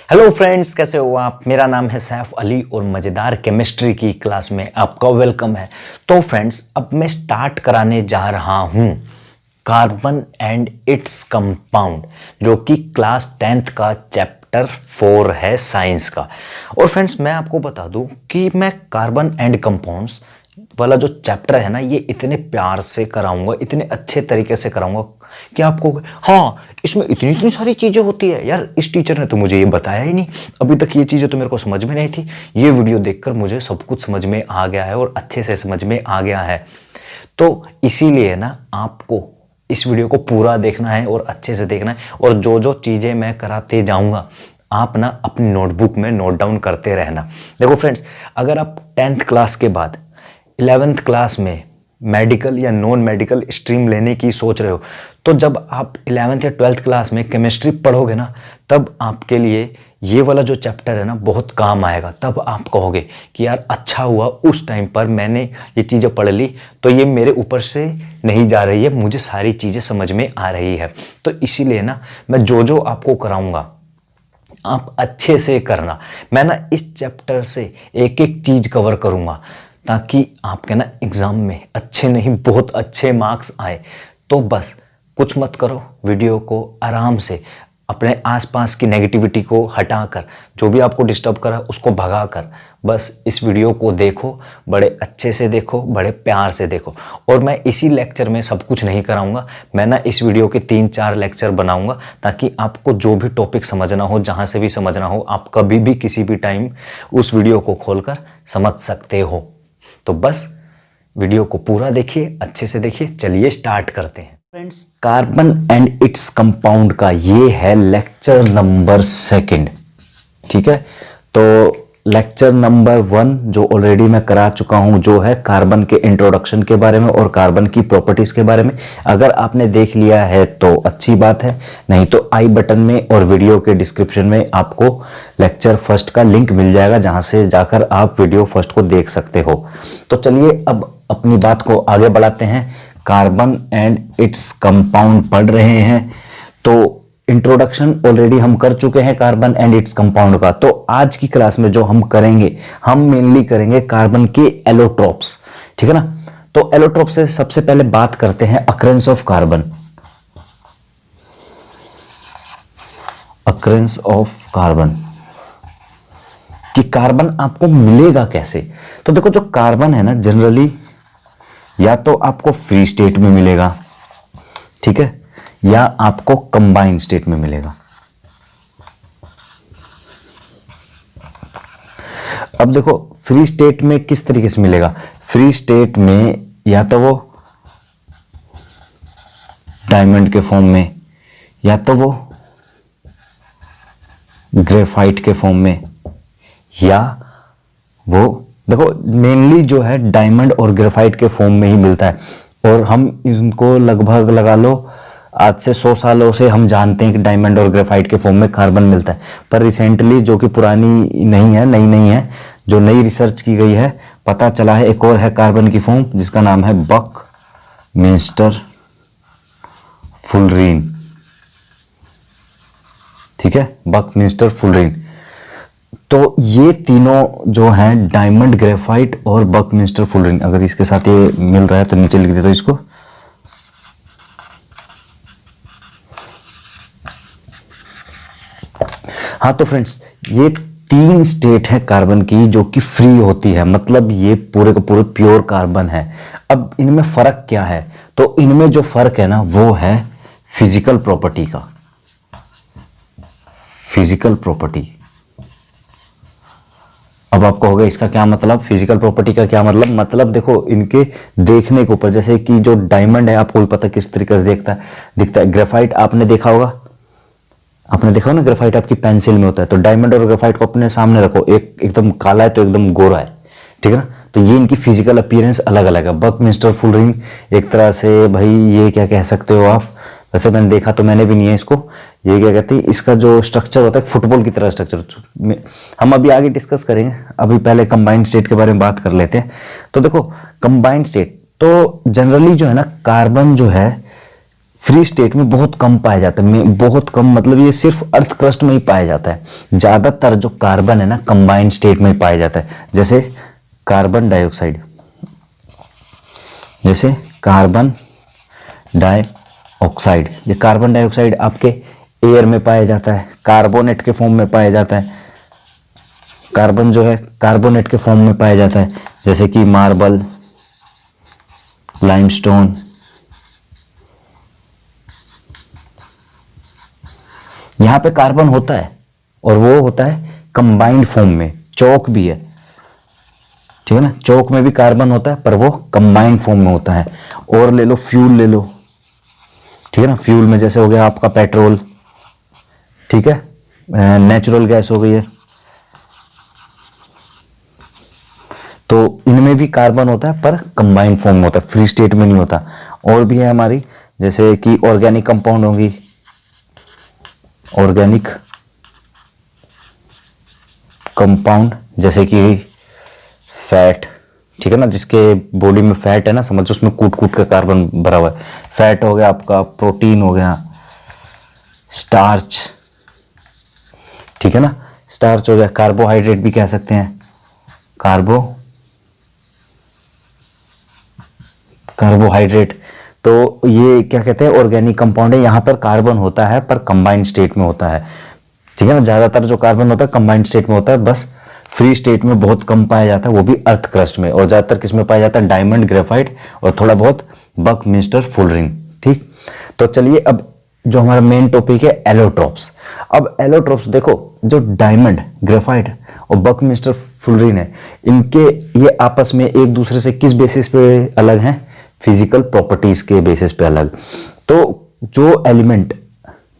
Hello friends, कैसे हो आप। मेरा नाम है सैफ अली और मज़ेदार केमिस्ट्री की क्लास में आपका वेलकम है। तो फ्रेंड्स, अब मैं स्टार्ट कराने जा रहा हूँ कार्बन एंड इट्स कंपाउंड, जो कि क्लास 10th का चैप्टर 4 है साइंस का। और फ्रेंड्स, मैं आपको बता दूं कि मैं कार्बन एंड कंपाउंड्स वाला जो चैप्टर है ना, ये इतने प्यार से कराऊंगा, इतने अच्छे तरीके से कराऊंगा कि आपको हाँ, इसमें इतनी इतनी सारी चीज़ें होती है यार, इस टीचर ने तो मुझे ये बताया ही नहीं, अभी तक ये चीज़ें तो मेरे को समझ में नहीं थी। ये वीडियो देखकर मुझे सब कुछ समझ में आ गया है और अच्छे से समझ में आ गया है। तो इसीलिए ना आपको इस वीडियो को पूरा देखना है और अच्छे से देखना है, और जो जो चीज़ें मैं कराते जाऊंगा आप ना अपनी नोटबुक में नोट डाउन करते रहना। देखो फ्रेंड्स, अगर आप 10th क्लास के बाद 11th क्लास में मेडिकल या नॉन मेडिकल स्ट्रीम लेने की सोच रहे हो, तो जब आप 11th या 12th क्लास में केमिस्ट्री पढ़ोगे ना, तब आपके लिए ये वाला जो चैप्टर है ना बहुत काम आएगा। तब आप कहोगे कि यार अच्छा हुआ उस टाइम पर मैंने ये चीज़ें पढ़ ली, तो ये मेरे ऊपर से नहीं जा रही है, मुझे सारी चीज़ें समझ में आ रही है। तो इसीलिए ना मैं जो जो आपको कराऊंगा आप अच्छे से करना। मैं ना इस चैप्टर से एक एक चीज़ कवर करूंगा ताकि आपके ना एग्ज़ाम में अच्छे नहीं बहुत अच्छे मार्क्स आए। तो बस कुछ मत करो, वीडियो को आराम से अपने आसपास की नेगेटिविटी को हटाकर, जो भी आपको डिस्टर्ब करा उसको भगाकर बस इस वीडियो को देखो, बड़े अच्छे से देखो, बड़े प्यार से देखो। और मैं इसी लेक्चर में सब कुछ नहीं कराऊंगा, मैं ना इस वीडियो के 3-4 लेक्चर बनाऊंगा ताकि आपको जो भी टॉपिक समझना हो, जहाँ से भी समझना हो, आप कभी भी किसी भी टाइम उस वीडियो को खोलकर समझ सकते हो। तो बस वीडियो को पूरा देखिए, अच्छे से देखिए। चलिए स्टार्ट करते हैं। Friends, carbon and its compound का ये है लेक्चर नंबर 2। ठीक है, तो लेक्चर नंबर 1 जो ऑलरेडी मैं करा चुका हूं, जो है कार्बन के इंट्रोडक्शन के बारे में और कार्बन की प्रॉपर्टीज के बारे में। अगर आपने देख लिया है तो अच्छी बात है, नहीं तो आई बटन में और वीडियो के डिस्क्रिप्शन में आपको लेक्चर 1 का लिंक मिल जाएगा, जहां से जाकर आप वीडियो 1 को देख सकते हो। तो चलिए अब अपनी बात को आगे बढ़ाते हैं। कार्बन एंड इट्स कंपाउंड पढ़ रहे हैं, तो इंट्रोडक्शन ऑलरेडी हम कर चुके हैं कार्बन एंड इट्स कंपाउंड का। तो आज की क्लास में जो हम करेंगे, हम मेनली करेंगे कार्बन के एलोट्रोप्स। ठीक है ना। तो एलोट्रोप से सबसे पहले बात करते हैं occurrence of carbon. Occurrence of carbon कि कार्बन आपको मिलेगा कैसे। तो देखो, जो कार्बन है ना, जनरली या तो आपको फ्री स्टेट में मिलेगा, ठीक है, या आपको कंबाइंड स्टेट में मिलेगा। अब देखो, फ्री स्टेट में किस तरीके से मिलेगा। फ्री स्टेट में या तो वो डायमंड के फॉर्म में, या तो वो ग्रेफाइट के फॉर्म में, या वो देखो मेनली जो है डायमंड और ग्रेफाइट के फॉर्म में ही मिलता है। और हम इनको लगभग लगा लो आज से 100 सालों से हम जानते हैं कि डायमंड और ग्रेफाइट के फॉर्म में कार्बन मिलता है। पर रिसेंटली, जो कि पुरानी नहीं है, नई नहीं है, जो नई रिसर्च की गई है, पता चला है एक और है कार्बन की फॉर्म जिसका नाम है बकमिंस्टर फुलरीन। ठीक है, बकमिंस्टर फुलरीन। तो ये तीनों जो हैं, डायमंड, ग्रेफाइट और बकमिंस्टर फुलरीन, अगर इसके साथ ये मिल रहा है तो नीचे लिख देता हूं इसको। हाँ, तो फ्रेंड्स, ये 3 स्टेट है कार्बन की जो कि फ्री होती है, मतलब ये पूरे का पूरे प्योर कार्बन है। अब इनमें फर्क क्या है, तो इनमें जो फर्क है ना, वो है फिजिकल प्रॉपर्टी का। Physical property. अब आपको होगा इसका क्या मतलब, फिजिकल प्रॉपर्टी का क्या मतलब देखो, इनके देखने के ऊपर, जैसे कि जो डायमंड है आपको भी पता किस तरीके से दिखता है। ग्रेफाइट आपने देखा होगा, आपने देखा ना, ग्रेफाइट आपकी पेंसिल में होता है। तो डायमंड और ग्रेफाइट को अपने सामने रखो, एक एकदम काला है तो एकदम गोरा है, ठीक है ना। तो ये इनकी फिजिकल अपीयरेंस अलग अलग है। बकमिंस्टर फुलरिंग एक तरह से, भाई ये क्या कह सकते हो आप, वैसे मैंने देखा तो मैंने भी नहीं है इसको, ये क्या कहते हैं, इसका जो स्ट्रक्चर होता है फुटबॉल की तरह स्ट्रक्चर, हम अभी आगे डिस्कस करेंगे। अभी पहले कंबाइंड स्टेट के बारे में बात कर लेते हैं। तो देखो, कंबाइंड स्टेट तो जनरली जो है ना, कार्बन जो है फ्री स्टेट में बहुत कम पाया जाता है, बहुत कम मतलब ये सिर्फ अर्थ क्रस्ट में ही पाया जाता है। ज्यादातर जो कार्बन है ना कंबाइंड स्टेट में ही पाया जाता है, जैसे कार्बन डाइऑक्साइड, जैसे कार्बन डाइऑक्साइड, ये कार्बन डाइऑक्साइड आपके एयर में पाया जाता है, कार्बोनेट के फॉर्म में पाया जाता है। कार्बन जो है कार्बोनेट के फॉर्म में पाया जाता है, जैसे कि मार्बल, लाइमस्टोन। यहां पे कार्बन होता है और वो होता है कंबाइंड फॉर्म में, चौक भी है, ठीक है ना, चौक में भी कार्बन होता है पर वो कंबाइंड फॉर्म में होता है। और ले लो फ्यूल ले लो, ठीक है ना, फ्यूल में जैसे हो गया आपका पेट्रोल, ठीक है, नेचुरल गैस हो गई है, तो इनमें भी कार्बन होता है पर कंबाइंड फॉर्म में होता है, फ्री स्टेट में नहीं होता। और भी है हमारी, जैसे कि ऑर्गेनिक कंपाउंड होंगी, ऑर्गेनिक कंपाउंड जैसे कि फैट, ठीक है ना, जिसके बॉडी में फैट है ना, समझो उसमें कूट कूट के कार्बन भरा हुआ है, फैट हो गया आपका, प्रोटीन हो गया, स्टार्च, ठीक है ना, स्टार्च हो गया, कार्बोहाइड्रेट भी कह सकते हैं, कार्बोहाइड्रेट। तो ये क्या कहते हैं, ऑर्गेनिक कंपाउंड है, यहां पर कार्बन होता है पर कंबाइंड स्टेट में होता है, ठीक है ना। ज्यादातर जो कार्बन होता है कंबाइंड स्टेट में होता है, बस फ्री स्टेट में बहुत कम पाया जाता है, वो भी अर्थ क्रस्ट में। और ज्यादातर किस में पाया जाता है, डायमंड, ग्रेफाइट और थोड़ा बहुत बकमिंस्टर फुलरिन। ठीक, तो चलिए अब जो हमारा मेन टॉपिक है एलोट्रॉप्स। अब एलोट्रॉप्स देखो, जो डायमंड, ग्रेफाइट और बकमिंस्टर फुलरिन है, इनके ये आपस में एक दूसरे से किस बेसिस पे अलग हैं, फिजिकल प्रॉपर्टीज के बेसिस पे अलग। तो जो एलिमेंट,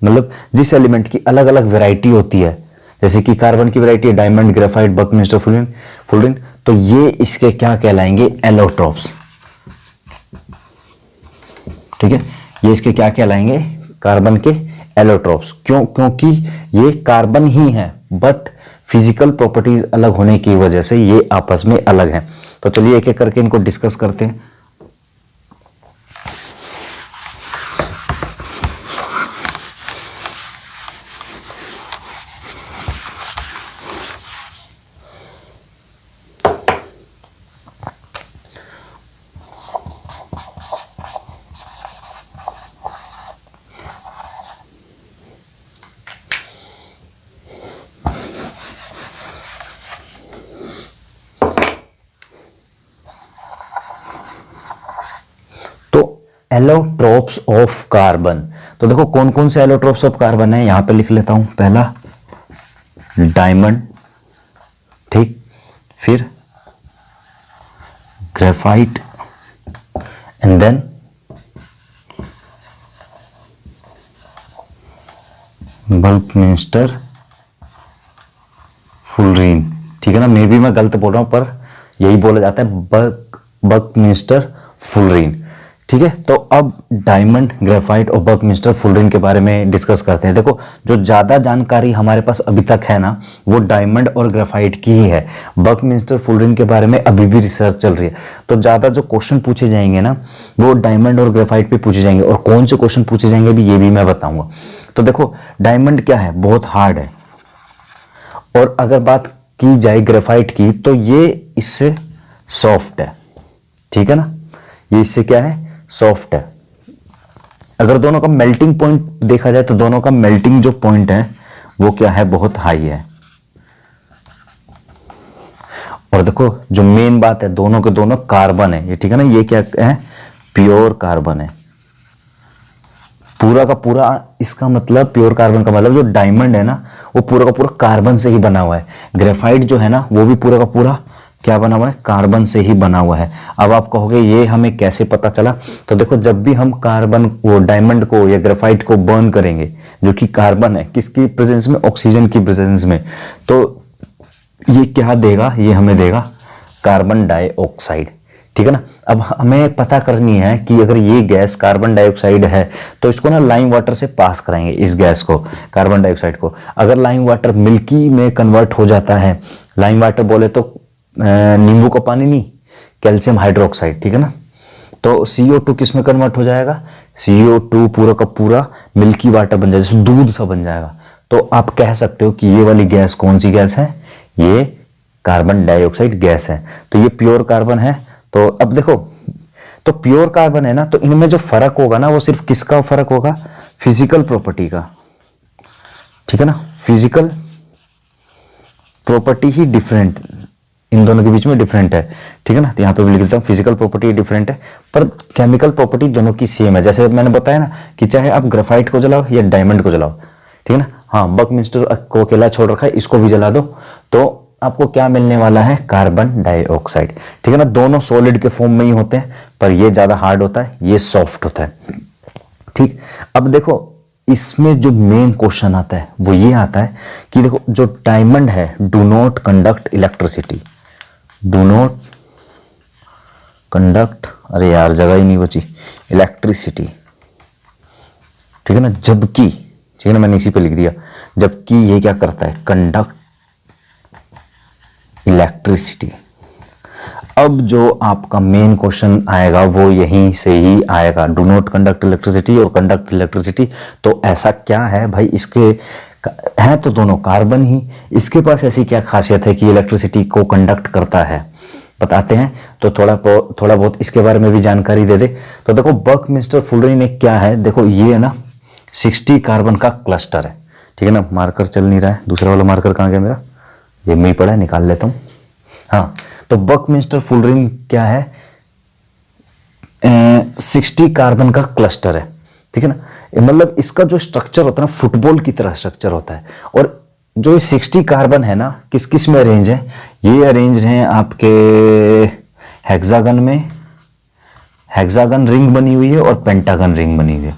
मतलब जिस एलिमेंट की अलग अलग वैरायटी होती है, जैसे कि कार्बन की वैरायटी है डायमंड, ग्रेफाइट, बकमिंस्टर फुलरिन, तो ये इसके क्या कहलाएंगे, एलोट्रॉप्स। ठीक है, ये इसके क्या कहलाएंगे, कार्बन के एलोट्रॉप्स। क्योंकि ये कार्बन ही है बट फिजिकल प्रॉपर्टीज अलग होने की वजह से ये आपस में अलग हैं। तो चलिए एक एक करके इनको डिस्कस करते हैं। एलोट्रॉप्स ऑफ कार्बन, तो देखो कौन कौन से एलोट्रॉप्स ऑफ कार्बन है, यहां पे लिख लेता हूं। पहला डायमंड, ठीक, फिर graphite and then buckminsterfullerene. ठीक है ना, मे भी मैं गलत बोल रहा हूं पर यही बोला जाता है, बकमिंस्टर फुलरिन। ठीक है, तो अब डायमंड, ग्रेफाइट और बकमिंस्टर फुलरिन के बारे में डिस्कस करते हैं। देखो जो ज्यादा जानकारी हमारे पास अभी तक है ना, वो डायमंड और ग्रेफाइट की ही है। बकमिंस्टर फुलरिन के बारे में अभी भी रिसर्च चल रही है, तो ज्यादा जो क्वेश्चन पूछे जाएंगे ना, वो डायमंड और ग्रेफाइट पे पूछे जाएंगे। और कौन से क्वेश्चन पूछे जाएंगे भी, ये भी मैं बताऊंगा। तो देखो डायमंड क्या है, बहुत हार्ड है, और अगर बात की जाए ग्रेफाइट की, तो ये इससे सॉफ्ट है। ठीक है ना, ये इससे क्या है, सॉफ्ट है। अगर दोनों का मेल्टिंग पॉइंट देखा जाए, तो दोनों का मेल्टिंग जो पॉइंट है वो क्या है, बहुत हाई है। और देखो जो मेन बात है, दोनों के दोनों कार्बन है ये, ठीक है ना, ये क्या है, प्योर कार्बन है पूरा का पूरा। इसका मतलब प्योर कार्बन का मतलब जो डायमंड है ना, वो पूरा का पूरा कार्बन से ही बना हुआ है। ग्रेफाइट जो है ना, वो भी पूरा का पूरा क्या बना हुआ है, कार्बन से ही बना हुआ है। अब आप कहोगे ये हमें कैसे पता चला, तो देखो जब भी हम कार्बन, वो डायमंड को या ग्रेफाइट को बर्न करेंगे, जो कि कार्बन है, किसकी प्रेजेंस में, ऑक्सीजन की प्रेजेंस में, तो ये क्या देगा, ये हमें देगा कार्बन डाइऑक्साइड। ठीक है ना। अब हमें पता करनी है कि अगर ये गैस कार्बन डाइऑक्साइड है, तो इसको ना लाइम वाटर से पास कराएंगे, इस गैस को, कार्बन डाइऑक्साइड को। अगर लाइम वाटर मिल्की में कन्वर्ट हो जाता है, लाइम वाटर बोले तो नींबू का पानी नहीं, कैल्शियम हाइड्रोक्साइड, ठीक है ना, तो CO2 किस में कन्वर्ट हो जाएगा, CO2 पूरा का पूरा मिल्की वाटर बन जाएगा, जैसे दूध सा बन जाएगा। तो आप कह सकते हो कि ये वाली गैस कौन सी गैस है, ये कार्बन डाइऑक्साइड गैस है। तो ये प्योर कार्बन है। तो अब देखो, तो प्योर कार्बन है ना, तो इनमें जो फर्क होगा ना वो सिर्फ किसका फर्क होगा, फिजिकल प्रॉपर्टी का, ठीक है ना। फिजिकल प्रॉपर्टी ही डिफरेंट, इन दोनों के बीच में डिफरेंट है, ठीक है ना। तो यहाँ पे भी लिख देता हूँ फिजिकल प्रॉपर्टी डिफरेंट है, पर केमिकल प्रॉपर्टी दोनों की सेम है। जैसे मैंने बताया ना कि चाहे आप ग्रेफाइट को जलाओ या डायमंड को जलाओ, ठीक है ना। हाँ, बकमिंस्टर को अकेला छोड़ रखा है, इसको भी जला दो तो आपको क्या मिलने वाला है, कार्बन डाइऑक्साइड, ठीक है ना। दोनों सॉलिड के फॉर्म में ही होते हैं, पर ये ज्यादा हार्ड होता है, ये सॉफ्ट होता है, ठीक। अब देखो इसमें जो मेन क्वेश्चन आता है वो ये आता है कि देखो जो डायमंड है do not conduct electricity, do not conduct, अरे यार जगह ही नहीं बची, इलेक्ट्रिसिटी, ठीक है ना। जबकि, ठीक है ना, मैंने इसी पे लिख दिया, जबकि ये क्या करता है, कंडक्ट इलेक्ट्रिसिटी। अब जो आपका मेन क्वेश्चन आएगा वो यहीं से ही आएगा, डू नॉट कंडक्ट इलेक्ट्रिसिटी और कंडक्ट इलेक्ट्रिसिटी। तो ऐसा क्या है भाई, इसके हैं तो दोनों कार्बन ही, इसके पास ऐसी क्या खासियत है कि इलेक्ट्रिसिटी को कंडक्ट करता है, बताते हैं। तो थोड़ा बहुत इसके बारे में भी जानकारी दे दे। तो देखो बकमिंस्टर फुलरिन एक क्या है, देखो ये है ना 60 कार्बन का क्लस्टर है, ठीक है ना। मार्कर चल नहीं रहा है, दूसरा वाला मार्कर कहाँ गया मेरा, ये में ही पड़ा है, निकाल लेता हूँ। हाँ, तो बकमिंस्टर फुलरिन क्या है, 60 कार्बन का क्लस्टर है, ठीक है ना। मतलब इसका जो स्ट्रक्चर होता है ना, फुटबॉल की तरह स्ट्रक्चर होता है। और जो ये 60 कार्बन है ना, किस किस में अरेंज है, ये अरेंज हैं आपके हेक्सागन में, हेक्सागन रिंग बनी हुई है और पेंटागन रिंग बनी हुई है,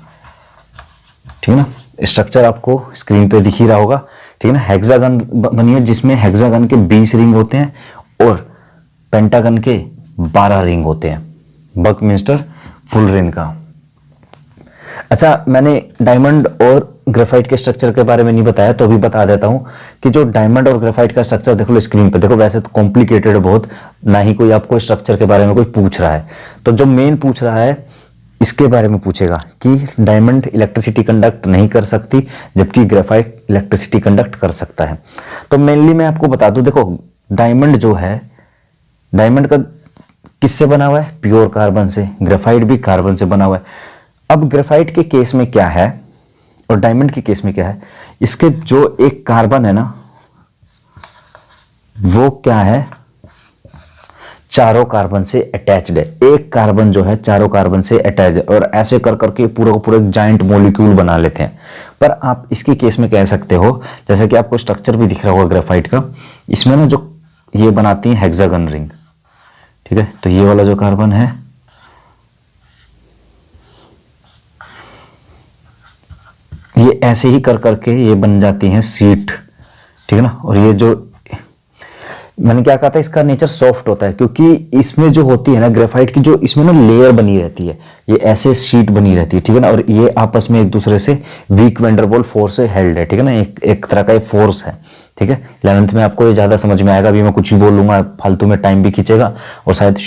ठीक है ना। स्ट्रक्चर आपको स्क्रीन पे दिख ही रहा होगा, ठीक है ना। हेक्सागन बनी है जिसमें हेक्सागन के 20 रिंग होते हैं और पेंटागन के 12 रिंग होते हैं, बकमिंस्टर फुलरिन का। अच्छा, मैंने डायमंड और ग्रेफाइट के स्ट्रक्चर के बारे में नहीं बताया, तो अभी बता देता हूं कि जो डायमंड और ग्रेफाइट का स्ट्रक्चर देख लो स्क्रीन पे, देखो वैसे तो कॉम्प्लिकेटेड है बहुत, ना ही कोई आपको स्ट्रक्चर के बारे में कोई पूछ रहा है। तो जो मेन पूछ रहा है इसके बारे में पूछेगा कि डायमंड इलेक्ट्रिसिटी कंडक्ट नहीं कर सकती जबकि ग्रेफाइट इलेक्ट्रिसिटी कंडक्ट कर सकता है। तो मेनली मैं आपको बता दूं, देखो डायमंड जो है, डायमंड का किससे बना हुआ है, प्योर कार्बन से, ग्रेफाइट भी कार्बन से बना हुआ है। अब ग्रेफाइट के केस में क्या है और डायमंड के केस में क्या है, इसके जो एक कार्बन है ना वो क्या है, चारों कार्बन से अटैच्ड है। एक कार्बन जो है चारों कार्बन से अटैच्ड है और ऐसे कर करके पूरा का पूरा एक जाइंट मॉलिक्यूल बना लेते हैं। पर आप इसके केस में कह सकते हो, जैसे कि आपको स्ट्रक्चर भी दिख रहा होगा ग्रेफाइट का, इसमें ना जो ये बनाती है हेक्सागन रिंग, ठीक है। तो ये वाला जो कार्बन है ये ऐसे ही कर करके ये बन जाती हैं सीट, ठीक है ना। और ये जो मैंने क्या कहा था, इसका नेचर सॉफ्ट होता है क्योंकि इसमें जो होती है ना ग्रेफाइट की, जो इसमें ना लेयर बनी रहती है, ये ऐसे शीट बनी रहती है, ठीक है ना। और ये आपस में एक दूसरे से वीक वैंडरवॉल फोर्स से हेल्ड है, ठीक है ना। एक तरह का फोर्स है, ठीक है। 11th में आपको ये ज्यादा समझ में आएगा, अभी मैं कुछ भी बोल लूंगा फालतू में टाइम भी खींचेगा और शायद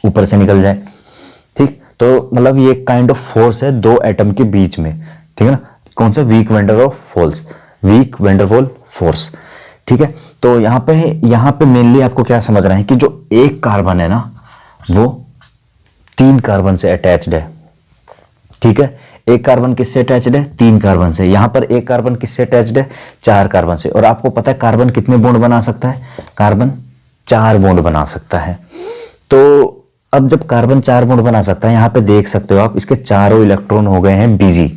ऊपर से निकल जाए, ठीक। तो मतलब ये काइंड ऑफ फोर्स है दो एटम के बीच में, ठीक है ना। कौन सा, वीक वैंडरवॉल फोर्स, ठीक है। तो यहाँ पे मेनली आपको क्या समझना है कि जो एक कार्बन है ना वो 3 कार्बन से अटैच्ड है, ठीक है। एक कार्बन किससे अटैच्ड है, 3 कार्बन से। यहां पर एक कार्बन किससे अटैच्ड है, 4 कार्बन से। और आपको पता है कार्बन कितने बॉन्ड बना सकता है, कार्बन 4 बॉन्ड बना सकता है। तो अब जब कार्बन 4 बॉन्ड बना सकता है, यहां पे देख सकते हो आप, इसके चारों इलेक्ट्रॉन हो गए हैं बिजी।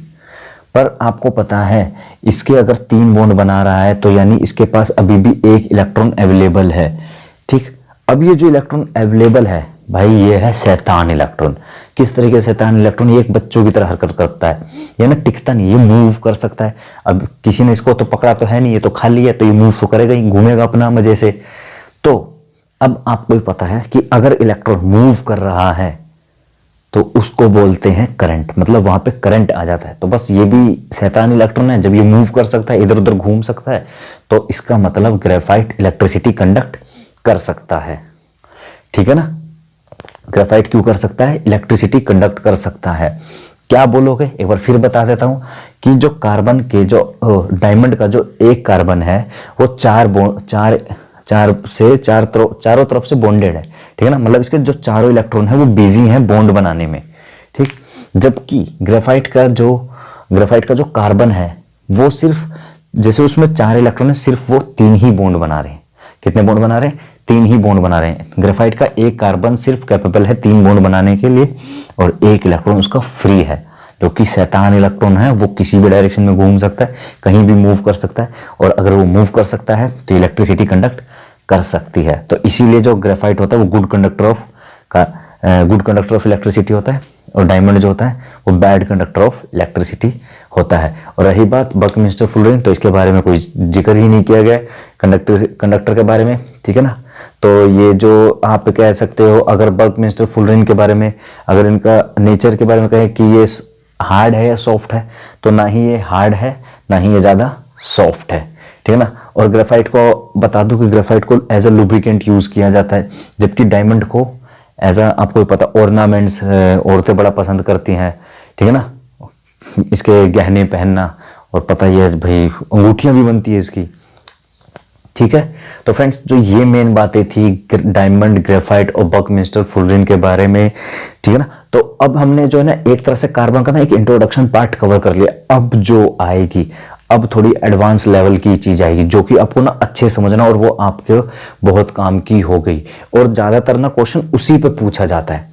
पर आपको पता है इसके अगर 3 बॉन्ड बना रहा है तो यानी इसके पास अभी भी एक इलेक्ट्रॉन अवेलेबल है, ठीक। अब ये जो इलेक्ट्रॉन अवेलेबल है भाई, ये है शैतान इलेक्ट्रॉन। किस तरीके से शैतान इलेक्ट्रॉन, ये एक बच्चों की तरह हरकत करता है, ये ना टिकता नहीं, ये मूव कर सकता है। अब किसी ने इसको तो पकड़ा तो है नहीं, ये तो खाली है, तो ये मूव तो करेगा ही, घूमेगा अपना मजे से। तो अब आपको भी पता है कि अगर इलेक्ट्रॉन मूव कर रहा है तो उसको बोलते हैं करंट, मतलब वहां पे करंट आ जाता है। तो बस ये भी शैतान इलेक्ट्रॉन है, जब ये मूव कर सकता है, इधर उधर घूम सकता है, तो इसका मतलब ग्रेफाइट इलेक्ट्रिसिटी कंडक्ट कर सकता है, ठीक है ना। ग्रेफाइट क्यों कर सकता है? इलेक्ट्रिसिटी कंडक्ट कर सकता है। क्या बोलोगे? एक बार फिर बता देता हूं कि जो कार्बन के जो डायमंड का जो एक कार्बन है वो चारों तरफ से बॉन्डेड है, ठीक है ना, मतलब इसके जो चारों इलेक्ट्रॉन है वो बिजी हैं बॉन्ड बनाने में, ठीक। जबकि ग्रेफाइट का जो कार्बन है वो सिर्फ, जैसे उसमें 4 इलेक्ट्रॉन है, सिर्फ वो 3 ही बॉन्ड बना रहे हैं। कितने बॉन्ड बना रहे हैं? 3 ही बॉन्ड बना रहे हैं। ग्रेफाइट का एक कार्बन सिर्फ कैपेबल है 3 बॉन्ड बनाने के लिए और एक इलेक्ट्रॉन उसका फ्री है, जो कि शैतान इलेक्ट्रॉन है। वो किसी भी डायरेक्शन में घूम सकता है, कहीं भी मूव कर सकता है, और अगर वो मूव कर सकता है तो इलेक्ट्रिसिटी कंडक्ट कर सकती है। तो इसीलिए जो ग्रेफाइट होता है वो गुड कंडक्टर ऑफ इलेक्ट्रिसिटी होता है, और डायमंड जो होता है वो बैड कंडक्टर ऑफ इलेक्ट्रिसिटी होता है। और रही बात बकमिंस्टर फुलरिन, तो इसके बारे में कोई जिक्र ही नहीं किया गया कंडक्टर के बारे में, ठीक है ना। तो ये जो आप कह सकते हो, अगर बकमिंस्टर फुलरिन के बारे में, अगर इनका नेचर के बारे में कहें कि ये हार्ड है या सॉफ्ट है, तो ना ही ये हार्ड है ना ही ये ज़्यादा सॉफ्ट है, ठीक है ना। और ग्रेफाइट को बता दूं कि ग्रेफाइट को एज अ लुब्रिकेंट यूज़ किया जाता है, जबकि डायमंड को एज अ, आपको पता, ऑर्नामेंट्स औरतें बड़ा पसंद करती हैं, ठीक है ना, इसके गहने पहनना, और पता ही है भाई अंगूठियां भी बनती है इसकी, ठीक है। तो फ्रेंड्स, जो ये मेन बातें थी डायमंड, ग्रेफाइट और बकमिंस्टर फुलरिन के बारे में, ठीक है ना। तो अब हमने जो है ना एक तरह से कार्बन का ना एक इंट्रोडक्शन पार्ट कवर कर लिया। अब जो आएगी, अब थोड़ी एडवांस लेवल की चीज आएगी जो कि आपको ना अच्छे समझना, और वो आपके बहुत काम की हो गई। और ज्यादातर ना क्वेश्चन उसी पे पूछा जाता है।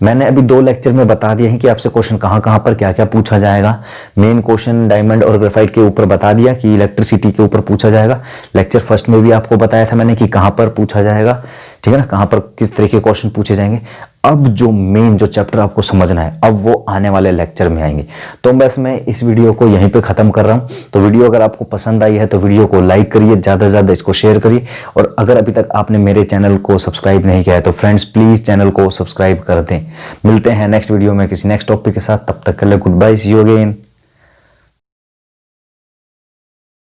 मैंने अभी 2 लेक्चर में बता दिया है कि आपसे क्वेश्चन कहाँ कहाँ पर क्या क्या पूछा जाएगा। मेन क्वेश्चन डायमंड और ग्रेफाइट के ऊपर बता दिया कि इलेक्ट्रिसिटी के ऊपर पूछा जाएगा। लेक्चर फर्स्ट में भी आपको बताया था मैंने कि कहाँ पर पूछा जाएगा, ठीक है ना, कहाँ पर किस तरह के क्वेश्चन पूछे जाएंगे। अब जो मेन जो चैप्टर आपको समझना है, अब वो आने वाले लेक्चर में आएंगे। तो बस मैं इस वीडियो को यहीं पे खत्म कर रहा हूँ। तो वीडियो अगर आपको पसंद आई है तो वीडियो को लाइक करिए, ज़्यादा से ज़्यादा इसको शेयर करिए, और अगर अभी तक आपने मेरे चैनल को सब्सक्राइब नहीं किया है तो फ्रेंड्स प्लीज़ चैनल को सब्सक्राइब कर दें। मिलते हैं नेक्स्ट वीडियो में किसी नेक्स्ट टॉपिक के साथ, तब तक के लिए goodbye, see you again.